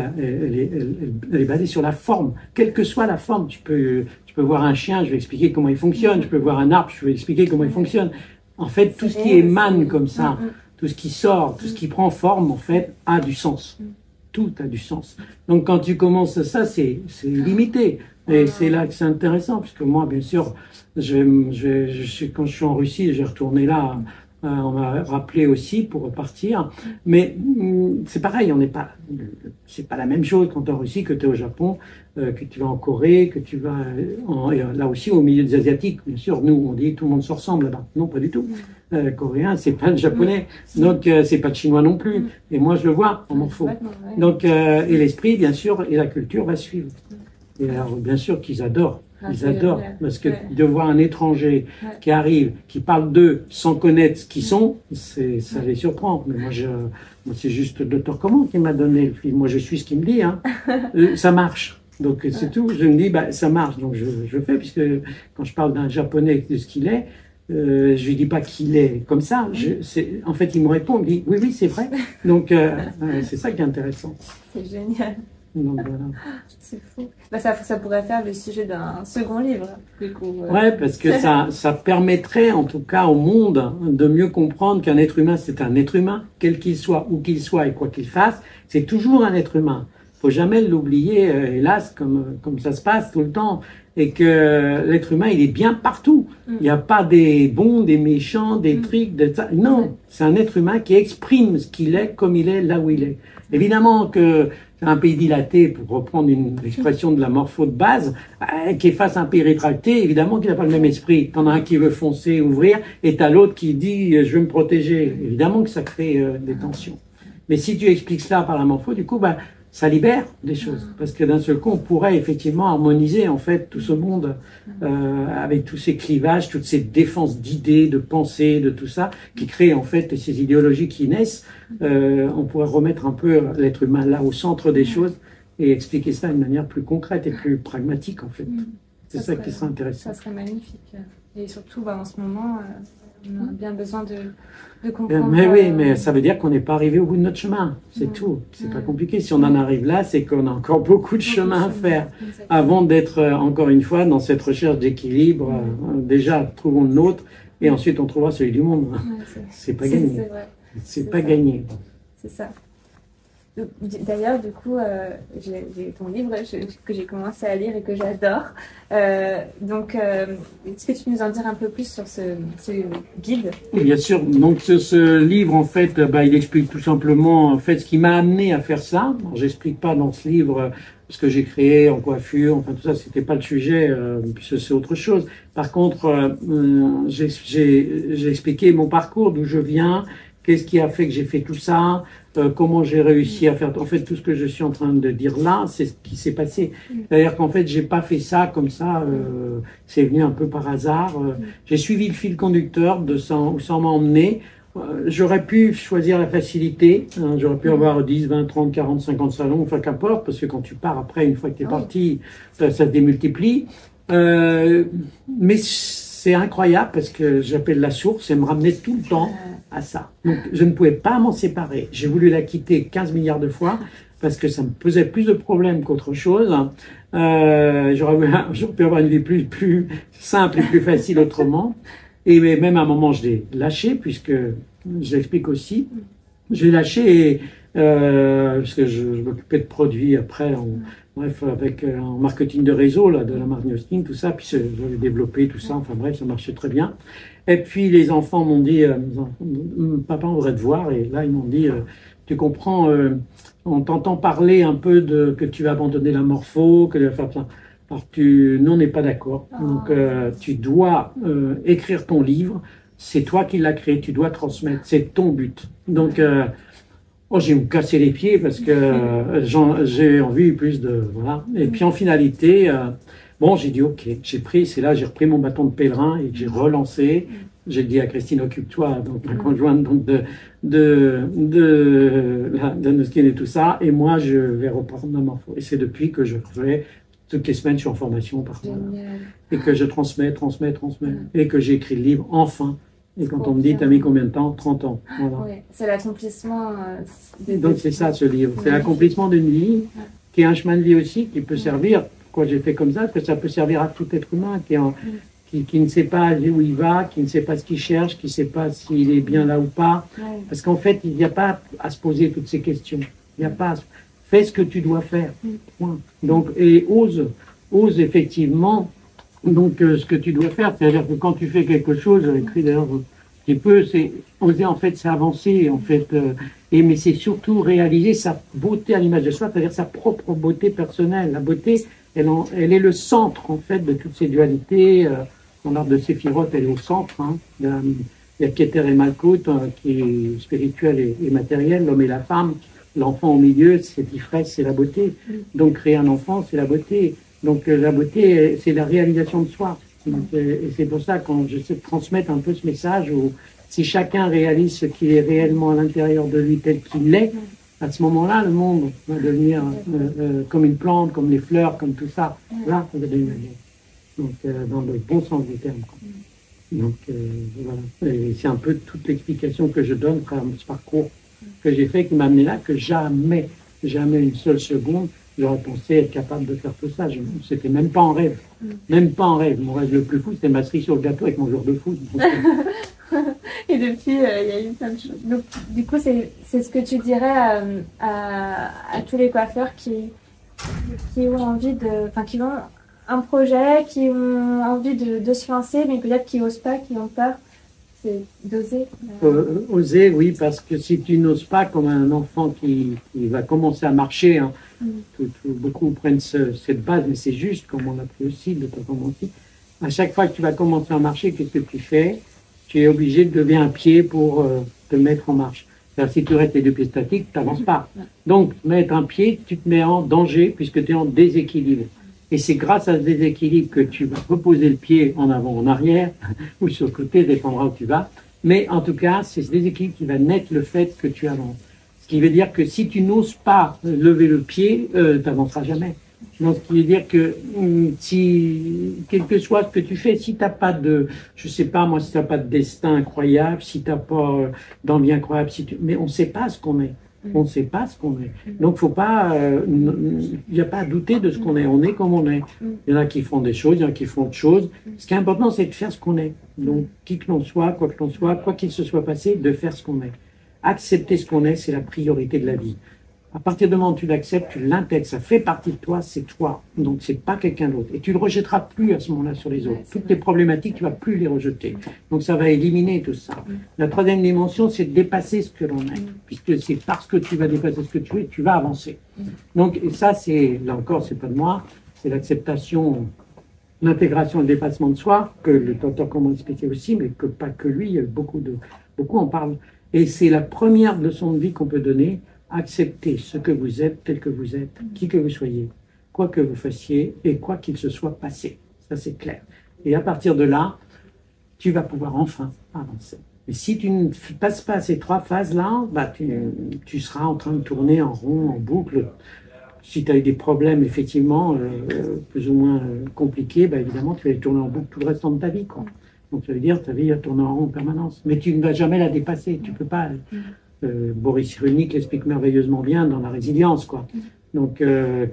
est basée sur la forme. Quelle que soit la forme, tu peux voir un chien, je vais expliquer comment il fonctionne, tu peux voir un arbre, je vais expliquer comment il fonctionne. En fait, tout ce qui émane comme ça, tout ce qui sort, tout ce qui prend forme, en fait, a du sens. Tout a du sens. Donc quand tu commences ça, c'est limité. Et c'est là que c'est intéressant, puisque moi, bien sûr, quand je suis en Russie, j'ai retourné là. On m'a rappelé aussi pour repartir, mais c'est pareil, c'est pas la même chose quand tu es en Russie que tu es au Japon, que tu vas en Corée, que tu vas là aussi au milieu des Asiatiques. Bien sûr, nous on dit tout le monde se ressemble là-bas. Non, pas du tout. Coréen, c'est pas le japonais, donc c'est pas le chinois non plus. Et moi je le vois en morpho. Donc et l'esprit, bien sûr, et la culture va suivre. Et alors bien sûr qu'ils adorent. Ils adorent, parce que de voir un étranger qui arrive, qui parle d'eux sans connaître ce qu'ils sont, ça les surprend. Mais moi, c'est juste le Dr Comment qui m'a donné le film. Moi, je suis ce qu'il me dit. Hein. Ça marche. Donc, c'est tout. Je me dis, bah, ça marche. Donc, je fais, puisque quand je parle d'un Japonais de ce qu'il est, je lui dis pas qu'il est comme ça. En fait, il me répond, il me dit, oui, c'est vrai. Donc, c'est ça qui est intéressant. C'est génial. Donc, voilà. C'est fou. Bah, ça pourrait faire le sujet d'un second livre, du coup. Ouais, parce que ça permettrait, en tout cas, au monde de mieux comprendre qu'un être humain, c'est un être humain, quel qu'il soit, où qu'il soit et quoi qu'il fasse, c'est toujours un être humain. Faut jamais l'oublier, hélas, comme ça se passe tout le temps. Et que l'être humain, il est bien partout. Il n'y a pas des bons, des méchants, des trucs, non. C'est un être humain qui exprime ce qu'il est comme il est là où il est. Évidemment que un pays dilaté, pour reprendre une expression de la morpho de base, qui est face à un pays rétracté, évidemment qu'il n'a pas le même esprit. T'en as un qui veut foncer, ouvrir, et t'as l'autre qui dit « je veux me protéger ». Évidemment que ça crée des tensions. Mais si tu expliques cela par la morpho, du coup, ça libère des choses. Parce que d'un seul coup, on pourrait effectivement harmoniser en fait tout ce monde avec tous ces clivages, toutes ces défenses d'idées, de pensées, de tout ça, qui créent en fait ces idéologies qui naissent. On pourrait remettre un peu l'être humain là au centre des choses et expliquer ça d'une manière plus concrète et plus pragmatique en fait. C'est ça qui serait intéressant. Ça serait magnifique. Et surtout, en ce moment, on a bien besoin de comprendre. Mais oui, mais ça veut dire qu'on n'est pas arrivé au bout de notre chemin. C'est tout. C'est pas compliqué. Si on en arrive là, c'est qu'on a encore beaucoup de chemin à faire avant d'être, encore une fois, dans cette recherche d'équilibre. Déjà, trouvons le nôtre et ensuite on trouvera celui du monde. C'est pas gagné. C'est pas gagné. C'est ça. D'ailleurs, du coup, j'ai ton livre que j'ai commencé à lire et que j'adore. Donc, est-ce que tu peux nous en dire un peu plus sur ce guide? Bien sûr. Donc, ce livre, en fait, il explique tout simplement en fait, ce qui m'a amené à faire ça. J'explique pas dans ce livre ce que j'ai créé en coiffure, enfin tout ça, c'était pas le sujet, puisque c'est autre chose. Par contre, j'ai expliqué mon parcours, d'où je viens, qu'est-ce qui a fait que j'ai fait tout ça, comment j'ai réussi à faire. En fait, tout ce que je suis en train de dire là, c'est ce qui s'est passé. C'est-à-dire qu'en fait, j'ai pas fait ça comme ça, c'est venu un peu par hasard. J'ai suivi le fil conducteur de où ça m'a emmené. J'aurais pu choisir la facilité, hein, j'aurais pu avoir 10, 20, 30, 40, 50 salons, enfin qu'importe, parce que quand tu pars après, une fois que tu es parti, ça se démultiplie. Mais c'est incroyable parce que j'appelle la source et me ramenait tout le temps à ça. Donc je ne pouvais pas m'en séparer. J'ai voulu la quitter 15 milliards de fois parce que ça me posait plus de problèmes qu'autre chose. J'aurais pu avoir une vie plus simple et plus facile autrement. Et même à un moment, je l'ai lâché, puisque je l'explique aussi. J'ai lâché parce que je m'occupais de produits après, bref, en marketing de réseau, là, de la marque Neoskin, tout ça. Puis j'avais développé tout ça. Enfin bref, ça marchait très bien. Et puis les enfants m'ont dit, papa, on voudrait te voir. Et là, ils m'ont dit, tu comprends, on t'entend parler un peu que tu vas abandonner la morpho, que tu vas faire plein. Alors nous, on n'est pas d'accord. Donc tu dois écrire ton livre, c'est toi qui l'as créé, tu dois transmettre, c'est ton but. Donc j'ai me cassé les pieds parce que j'ai envie plus de voilà. Et puis en finalité, j'ai dit ok, c'est là j'ai repris mon bâton de pèlerin et j'ai relancé. J'ai dit à Christine, occupe-toi, donc la conjointe donc de Neoskin et tout ça, et moi je vais reprendre ma morpho. Et c'est depuis que je fais toutes les semaines, je suis en formation parfois. Et que je transmets. Et que j'ai écrit le livre, enfin. Et quand on me dit, t'as mis combien de temps? 30 ans. Voilà. Ouais, c'est l'accomplissement. Donc c'est ça ce livre. C'est l'accomplissement d'une vie, qui est un chemin de vie aussi, qui peut servir. Pourquoi j'ai fait comme ça? Parce que ça peut servir à tout être humain qui ne sait pas où il va, qui ne sait pas ce qu'il cherche, qui ne sait pas s'il est bien là ou pas. Parce qu'en fait, il n'y a pas à se poser toutes ces questions. Il n'y a pas à fais ce que tu dois faire. Point. Donc, et ose effectivement donc ce que tu dois faire. C'est-à-dire que quand tu fais quelque chose, j'ai écrit d'ailleurs un petit peu, c'est oser en fait, c'est avancer en fait, mais c'est surtout réaliser sa beauté à l'image de soi, c'est-à-dire sa propre beauté personnelle. La beauté, elle est le centre en fait de toutes ces dualités. Dans l'art de Séphiroth, elle est au centre. Hein. Il y a Keter et Malkout qui est spirituel et matériel, l'homme et la femme. L'enfant au milieu, c'est Ifrès, c'est la beauté. Donc créer un enfant, c'est la beauté. Donc la beauté, c'est la réalisation de soi. Et c'est pour ça quand j'essaie de transmettre un peu ce message, où si chacun réalise ce qu'il est réellement à l'intérieur de lui tel qu'il est, à ce moment-là, le monde va devenir comme une plante, comme les fleurs, comme tout ça. Là, ça va devenir donc dans le bon sens du terme. Donc voilà. Et c'est un peu toute l'explication que je donne à ce parcours que j'ai fait, qui m'a amené là, que jamais une seule seconde, j'aurais pensé être capable de faire tout ça. C'était même pas en rêve. Même pas en rêve. Mon rêve le plus fou, c'était ma cerise sur le gâteau avec mon jour de foot. Et depuis, il y a eu plein de choses. Donc, du coup, c'est ce que tu dirais à tous les coiffeurs qui ont envie qui ont un projet, qui ont envie de se lancer, mais peut-être qui n'osent pas, qui ont peur. C'est d'oser. Oser, oui, parce que si tu n'oses pas, comme un enfant qui va commencer à marcher, hein, beaucoup prennent cette base, mais c'est juste, comme on l'a pris aussi, de ta commencer. À chaque fois que tu vas commencer à marcher, qu'est-ce que tu fais? Tu es obligé de lever un pied pour te mettre en marche. C'est-à-dire, si tu restes les deux pieds statiques, tu n'avances pas. Donc, mettre un pied, tu te mets en danger puisque tu es en déséquilibre. Et c'est grâce à ce déséquilibre que tu vas reposer le pied en avant, en arrière, ou sur le côté, dépendra où tu vas. Mais en tout cas, c'est ce déséquilibre qui va naître le fait que tu avances. Ce qui veut dire que si tu n'oses pas lever le pied, tu n'avanceras jamais. Donc, ce qui veut dire que quel que soit ce que tu fais, si t'as pas je sais pas moi, si t'as pas de destin incroyable, si t'as pas d'envie incroyable, mais on sait pas ce qu'on est. On ne sait pas ce qu'on est. Donc, faut pas, il n'y a pas à douter de ce qu'on est. On est comme on est. Il y en a qui font des choses, il y en a qui font autre chose. Ce qui est important, c'est de faire ce qu'on est. Donc, qui que l'on soit, quoi qu'il se soit passé, de faire ce qu'on est. Accepter ce qu'on est, c'est la priorité de la vie. À partir du moment où tu l'acceptes, tu l'intègres, ça fait partie de toi, c'est toi. Donc c'est pas quelqu'un d'autre. Et tu le rejetteras plus à ce moment-là sur les autres. Toutes tes problématiques, tu vas plus les rejeter. Donc ça va éliminer tout ça. La troisième dimension, c'est de dépasser ce que l'on est. Puisque c'est parce que tu vas dépasser ce que tu es, tu vas avancer. Donc et ça, c'est, là encore, c'est pas de moi, c'est l'acceptation, l'intégration et le dépassement de soi, que le docteur comment expliquer aussi, mais que pas que lui, beaucoup en parlent. Et c'est la première leçon de vie qu'on peut donner. Acceptez ce que vous êtes, tel que vous êtes, qui que vous soyez, quoi que vous fassiez et quoi qu'il se soit passé. Ça, c'est clair. Et à partir de là, tu vas pouvoir enfin avancer. Mais si tu ne passes pas ces trois phases-là, bah, tu seras en train de tourner en rond, en boucle. Si tu as eu des problèmes, effectivement, plus ou moins compliqués, bah, évidemment, tu vas les tourner en boucle tout le restant de ta vie, quoi. Donc, ça veut dire que ta vie va tourner en rond en permanence. Mais tu ne vas jamais la dépasser. Tu peux pas... Boris Cyrulnik l'explique merveilleusement bien dans la résilience, quoi. Donc,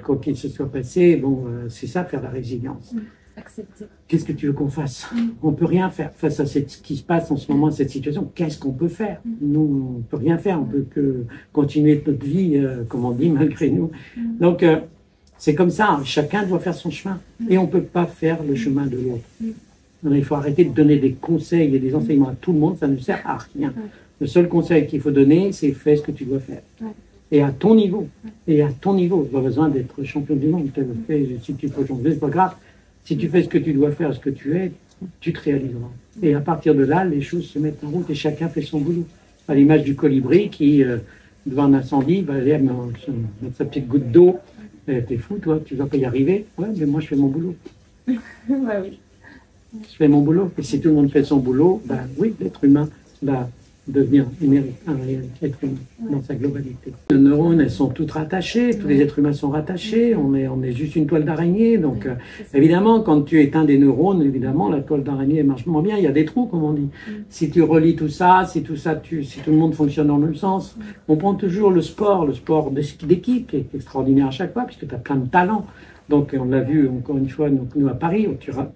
quoi qu'il se soit passé, bon, c'est ça, faire la résilience. Accepter. Qu'est-ce que tu veux qu'on fasse? On peut rien faire face à ce qui se passe en ce moment, cette situation. Qu'est-ce qu'on peut faire? Nous, on peut rien faire. On peut que continuer notre vie, comme on dit, malgré nous. Donc, c'est comme ça. Chacun doit faire son chemin. Et on peut pas faire le chemin de l'autre. Il faut arrêter de donner des conseils et des enseignements à tout le monde. Ça ne sert à rien. Le seul conseil qu'il faut donner, c'est fais ce que tu dois faire. Et à ton niveau. Et à ton niveau. Tu n'as pas besoin d'être champion du monde. Si tu peux changer, c'est pas grave. Si tu fais ce que tu dois faire, ce que tu es, tu te réaliseras. Et à partir de là, les choses se mettent en route et chacun fait son boulot. À l'image du colibri qui, devant un incendie, va aller mettre sa petite goutte d'eau. T'es fou, toi, tu vas pas y arriver. Ouais, mais moi, je fais mon boulot. Bah oui. Je fais mon boulot. Et si tout le monde fait son boulot, bah oui, l'être humain va devenir un réel être humain dans sa globalité. Les neurones, elles sont toutes rattachées, tous les êtres humains sont rattachés, on est juste une toile d'araignée, donc évidemment, quand tu éteins des neurones, évidemment, la toile d'araignée marche moins bien, il y a des trous, comme on dit. Si tu relis tout ça, si tout le monde fonctionne dans le même sens, on prend toujours le sport d'équipe, qui est extraordinaire à chaque fois, puisque tu as plein de talents. Donc, on l'a vu encore une fois, nous à Paris,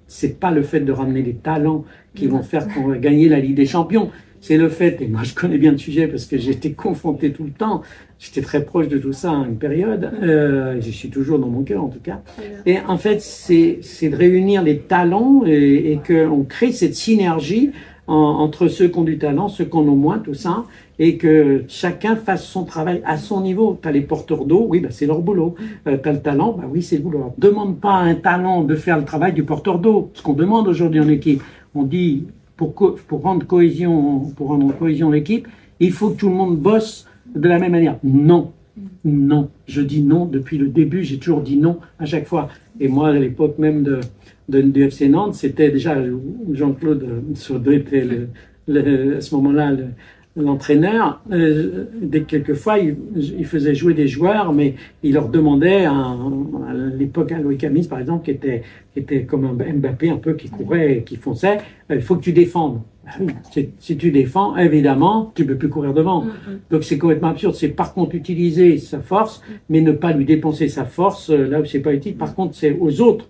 c'est pas le fait de ramener les talents qui vont faire qu'on va gagner la Ligue des Champions. C'est le fait, et moi je connais bien le sujet parce que j'ai été confronté tout le temps, j'étais très proche de tout ça à une période, je suis toujours dans mon cœur en tout cas. Et en fait, c'est de réunir les talents et qu'on crée cette synergie entre ceux qui ont du talent, ceux qui en ont moins, tout ça, et que chacun fasse son travail à son niveau. Tu as les porteurs d'eau, oui, bah, c'est leur boulot. Tu as le talent, bah oui, c'est le boulot. Alors, demande pas à un talent de faire le travail du porteur d'eau. Ce qu'on demande aujourd'hui en équipe, on dit... Pour rendre en cohésion l'équipe, il faut que tout le monde bosse de la même manière. Non, non, je dis non depuis le début, j'ai toujours dit non à chaque fois. Et moi, à l'époque même du FC Nantes, c'était déjà Jean-Claude Sodé était à ce moment-là l'entraîneur. Dès quelquefois, il faisait jouer des joueurs, mais il leur demandait, à l'époque, à Loïc Amis, par exemple, qui était comme un Mbappé un peu, qui courait et qui fonçait, il faut que tu défendes. Si tu défends, évidemment, tu peux plus courir devant. Donc c'est complètement absurde. C'est par contre utiliser sa force, mais ne pas lui dépenser sa force là où c'est pas utile. Par contre, c'est aux autres.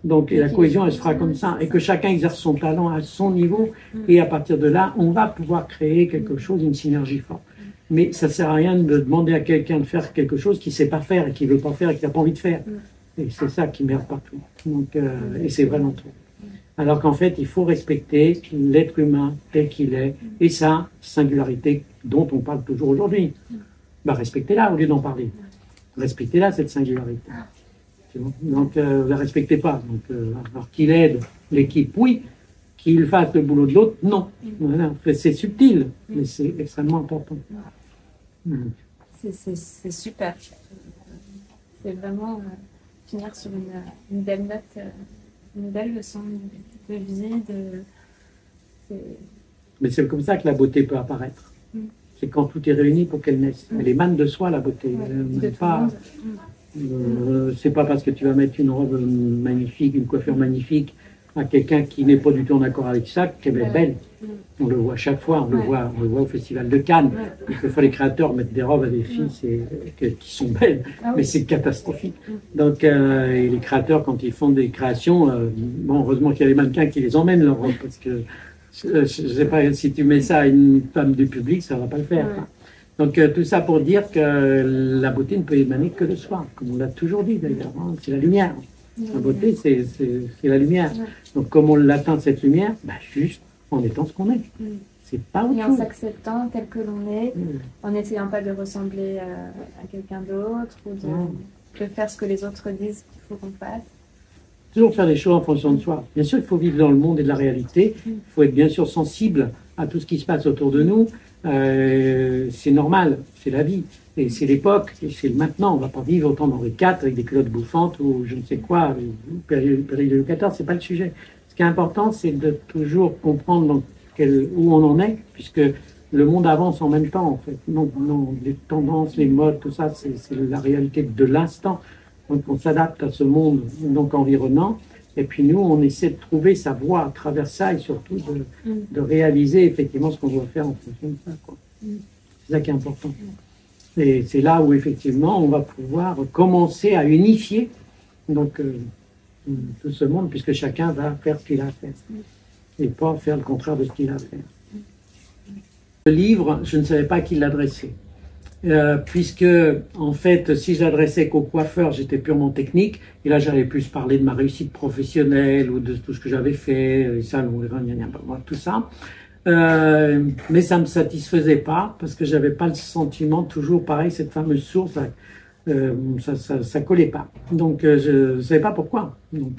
Donc, et la cohésion, elle se fera comme ça. Et que chacun exerce son talent à son niveau. Et à partir de là, on va pouvoir créer quelque chose, une synergie forte. Mais ça sert à rien de demander à quelqu'un de faire quelque chose qu'il sait pas faire et qu'il veut pas faire et qu'il n'a pas envie de faire. Et c'est ça qui merde partout. Donc, et c'est vraiment trop. Alors qu'en fait, il faut respecter l'être humain tel qu'il est. Et sa singularité dont on parle toujours aujourd'hui. Bah, respectez-la au lieu d'en parler. Respectez-la, cette singularité. Donc, ne la respectez pas. Donc, alors qu'il aide l'équipe, oui. Qu'il fasse le boulot de l'autre, non. Voilà. C'est subtil, mais c'est extrêmement important. C'est super. C'est vraiment finir sur une belle note, une belle leçon de vie. Mais c'est comme ça que la beauté peut apparaître. C'est quand tout est réuni pour qu'elle naisse. Elle émane de soi, la beauté. C'est pas parce que tu vas mettre une robe magnifique, une coiffure magnifique à quelqu'un qui n'est pas du tout en accord avec ça, qu'elle est belle. On le voit chaque fois, on le voit au Festival de Cannes. Quelquefois les créateurs mettent des robes à des filles qui sont belles, mais c'est catastrophique. Donc et les créateurs, quand ils font des créations, bon, heureusement qu'il y a les mannequins qui les emmènent leurs robes, parce que je sais pas, si tu mets ça à une femme du public, ça va pas le faire. Donc tout ça pour dire que la beauté ne peut émaner que de soi, comme on l'a toujours dit d'ailleurs, hein, c'est la lumière. La beauté, c'est la lumière. Donc comme on l'atteint cette lumière, bah, juste en étant ce qu'on est. C'est pas autre chose. Et en s'acceptant tel que l'on est, en n'essayant pas de ressembler à quelqu'un d'autre ou de faire ce que les autres disent qu'il faut qu'on fasse. Toujours faire les choses en fonction de soi. Bien sûr, il faut vivre dans le monde et de la réalité. Il faut être bien sûr sensible à tout ce qui se passe autour de nous. C'est normal, c'est la vie. Et c'est l'époque, et c'est le maintenant. On ne va pas vivre autant d'Henri IV avec des culottes bouffantes ou je ne sais quoi, période de Louis XIV, c'est pas le sujet. Ce qui est important, c'est de toujours comprendre où on en est, puisque le monde avance en même temps, en fait. Donc, non, les tendances, les modes, tout ça, c'est la réalité de l'instant. Donc, on s'adapte à ce monde donc environnant. Et puis nous, on essaie de trouver sa voie à travers ça et surtout de réaliser effectivement ce qu'on doit faire en fonction de ça, quoi. C'est ça qui est important. Et c'est là où effectivement on va pouvoir commencer à unifier donc, tout ce monde, puisque chacun va faire ce qu'il a à faire et pas faire le contraire de ce qu'il a à faire. Le livre, je ne savais pas à qui l'adresser. Puisque, en fait, si je l'adressais qu'au coiffeur, j'étais purement technique, et là, j'allais plus parler de ma réussite professionnelle, ou de tout ce que j'avais fait, les salons, tout ça. Mais ça me satisfaisait pas, parce que j'avais pas le sentiment, toujours pareil, cette fameuse source, ça collait pas. Donc, je savais pas pourquoi. Donc,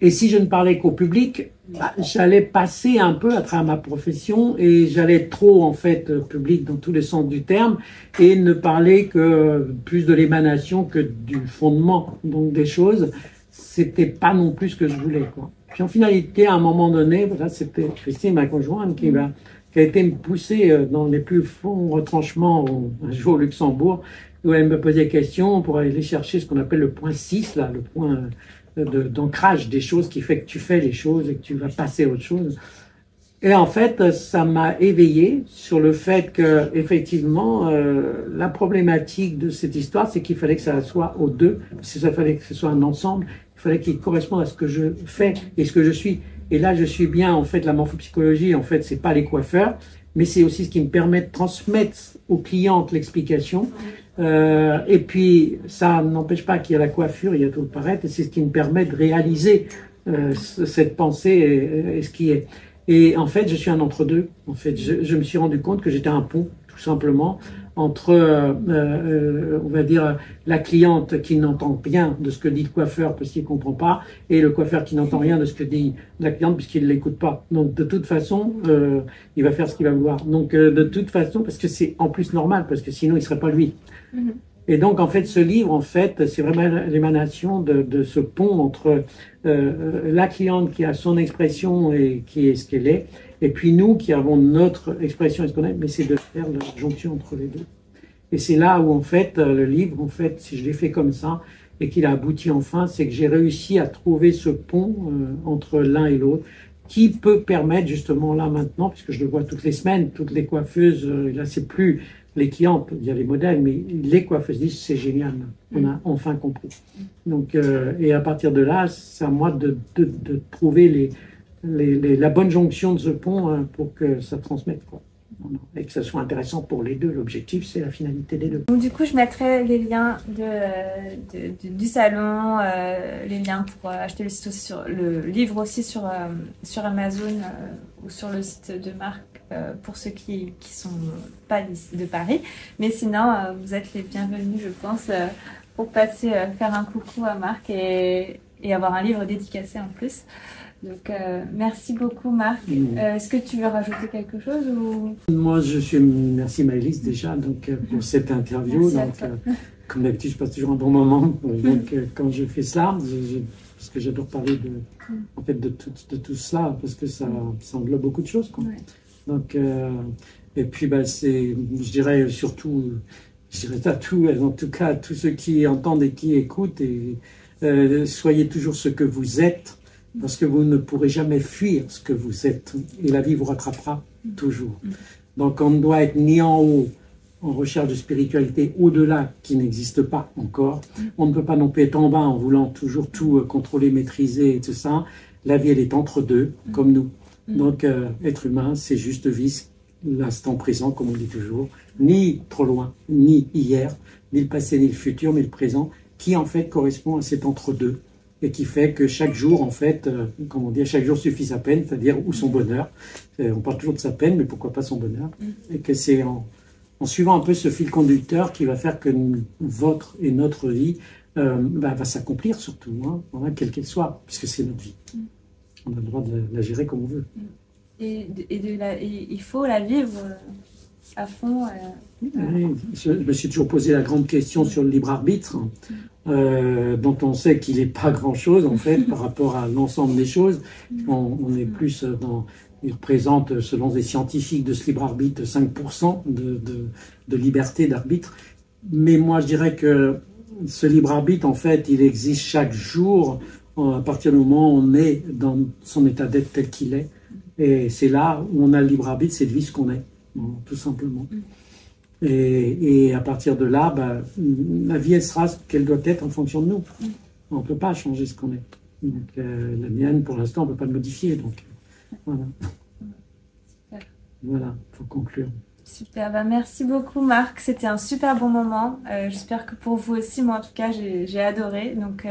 et si je ne parlais qu'au public, bah, j'allais passer un peu à travers ma profession et j'allais être trop, en fait, public dans tous les sens du terme et ne parler que plus de l'émanation que du fondement, donc des choses. C'était pas non plus ce que je voulais, quoi. Puis en finalité, à un moment donné, voilà, c'était Christine, ma conjointe, qui a été me pousser dans les plus fonds retranchements un jour au Luxembourg, où elle me posait des questions pour aller chercher ce qu'on appelle le point 6, là, le point d'ancrage des choses qui fait que tu fais les choses et que tu vas passer à autre chose. Et en fait, ça m'a éveillé sur le fait que, effectivement, la problématique de cette histoire, c'est qu'il fallait que ça soit aux deux, parce que fallait que ce soit un ensemble, il fallait qu'il corresponde à ce que je fais et ce que je suis. Et là, je suis bien, en fait, la morphopsychologie, en fait, c'est pas les coiffeurs, mais c'est aussi ce qui me permet de transmettre aux clientes l'explication. Et puis, ça n'empêche pas qu'il y a la coiffure, il y a tout le paraître, et c'est ce qui me permet de réaliser cette pensée et ce qui est. Et en fait, je suis un entre-deux. En fait, je me suis rendu compte que j'étais un pont, tout simplement, entre, on va dire, la cliente qui n'entend rien de ce que dit le coiffeur parce qu'il ne comprend pas, et le coiffeur qui n'entend rien de ce que dit la cliente puisqu'il ne l'écoute pas. Donc, de toute façon, il va faire ce qu'il va vouloir. Donc, de toute façon, parce que c'est en plus normal, parce que sinon, il ne serait pas lui. Et donc, en fait, ce livre, en fait, c'est vraiment l'émanation de ce pont entre la cliente qui a son expression et qui est ce qu'elle est, et puis nous qui avons notre expression et ce qu'on est, mais c'est de faire la jonction entre les deux. Et c'est là où, en fait, le livre, en fait, si je l'ai fait comme ça, et qu'il a abouti enfin, c'est que j'ai réussi à trouver ce pont entre l'un et l'autre, qui peut permettre justement là maintenant, puisque je le vois toutes les semaines, toutes les coiffeuses, là c'est plus les clientes, il y a les modèles, mais les coiffeuses disent c'est génial, on a enfin compris. Donc, et à partir de là, c'est à moi de trouver la bonne jonction de ce pont pour que ça transmette, quoi. Et que ça soit intéressant pour les deux. L'objectif, c'est la finalité des deux. Donc, du coup, je mettrai les liens du salon, les liens pour acheter le site aussi le livre aussi sur Amazon ou sur le site de Marc pour ceux qui sont pas de Paris. Mais sinon, vous êtes les bienvenus, je pense, pour passer faire un coucou à Marc et avoir un livre dédicacé en plus. Donc, merci beaucoup, Marc. Est-ce que tu veux rajouter quelque chose ou... Moi, merci Maëlys déjà donc, pour cette interview. Donc, comme d'habitude, je passe toujours un bon moment. Donc, quand je fais cela, parce que j'adore parler en fait, de tout cela, parce que ça englobe beaucoup de choses, quoi. Ouais. Donc, et puis, je dirais surtout, à tous, en tout cas, à tous ceux qui entendent et qui écoutent, et soyez toujours ce que vous êtes. Parce que vous ne pourrez jamais fuir ce que vous êtes. Et la vie vous rattrapera toujours. Donc on ne doit être ni en haut, en recherche de spiritualité, au-delà, qui n'existe pas encore. On ne peut pas non plus être en bas en voulant toujours tout contrôler, maîtriser et tout ça. La vie, elle est entre deux, comme nous. Donc être humain, c'est juste vivre l'instant présent, comme on dit toujours, ni trop loin, ni hier, ni le passé, ni le futur, mais le présent, qui en fait correspond à cet entre-deux, et qui fait que chaque jour, en fait, comme on dit, chaque jour suffit sa peine, c'est-à-dire ou son bonheur. On parle toujours de sa peine, mais pourquoi pas son bonheur? Et que c'est en suivant un peu ce fil conducteur qui va faire que votre et notre vie va s'accomplir surtout, hein, voilà, quelle qu'elle soit, puisque c'est notre vie. On a le droit de la gérer comme on veut. Et il faut la vivre à fond. Oui, je me suis toujours posé la grande question sur le libre arbitre, dont on sait qu'il n'est pas grand-chose en fait par rapport à l'ensemble des choses. On est plus dans... Il représente, selon les scientifiques de ce libre arbitre, 5% de liberté d'arbitre. Mais moi, je dirais que ce libre arbitre, en fait, il existe chaque jour à partir du moment où on est dans son état d'être tel qu'il est. Et c'est là où on a le libre arbitre, c'est de vivre ce qu'on est, tout simplement. Et à partir de là, la vie, elle sera ce qu'elle doit être en fonction de nous. On ne peut pas changer ce qu'on est. Donc, la mienne, pour l'instant, on ne peut pas le modifier. Donc, voilà. Voilà, il faut conclure. Super, merci beaucoup Marc, c'était un super bon moment. J'espère que pour vous aussi, moi en tout cas, j'ai adoré. Donc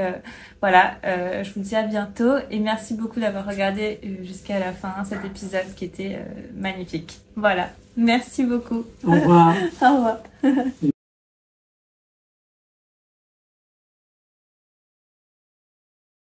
voilà, je vous dis à bientôt et merci beaucoup d'avoir regardé jusqu'à la fin cet épisode qui était magnifique. Voilà, merci beaucoup. Au revoir. Au revoir.